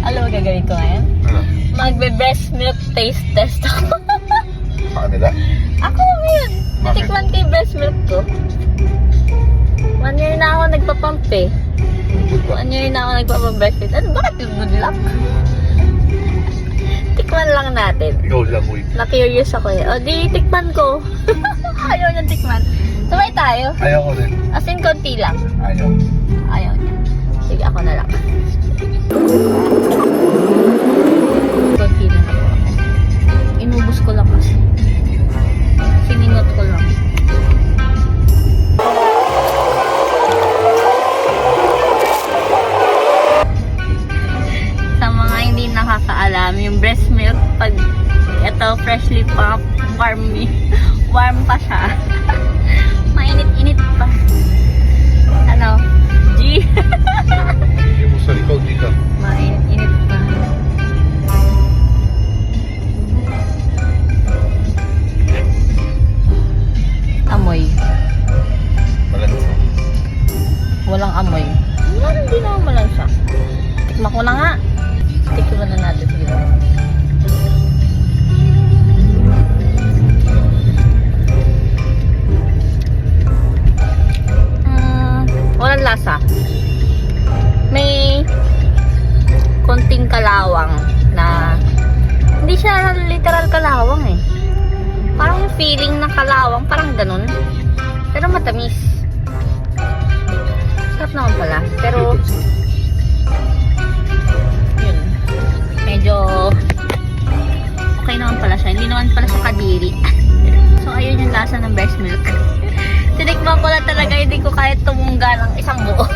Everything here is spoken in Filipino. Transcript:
Alam mo gagawin ko ngayon? Ano? Magbe-breast milk taste test ako. Sa kanila? Ako ngayon. Bakit? Tikman ko yung breast milk ko. 1 year na ako nagpapump eh. 1 year na ako nagpapabreastfeed. Ano, bakit yung good luck? Tikman lang natin. Ikaw lang, uy. Na-curious ako eh. O, di tikman ko. Ayaw niyang tikman. Sabay tayo. Ayaw ko din. As in, konti lang. Ayaw. Ayaw niya. Sige, ako na lang. Konti lang ako. Inubos ko lang kasi. Siningot ko lang. Sa mga hindi nakakaalam, yung breast milk, pag ito freshly pumped, warm pa siya. Mainit-init pa. Ano? G? Yung mo sa likod dito. Mainit-init pa. Amoy. Malansa. Walang amoy. Hindi naman malansa. Tikman ko na nga. Tikman na natin siguro. Walang lasa. May konting kalawang na hindi siya literal kalawang eh. Parang yung feeling ng kalawang, parang ganun. Pero matamis. Sarap naman pala. Pero yun. Medyo okay naman pala siya. Hindi naman pala siya kadiri. So ayun yung lasa ng breast milk. Tinikman ko na talaga, hindi ko kahit tumungga ng isang buo.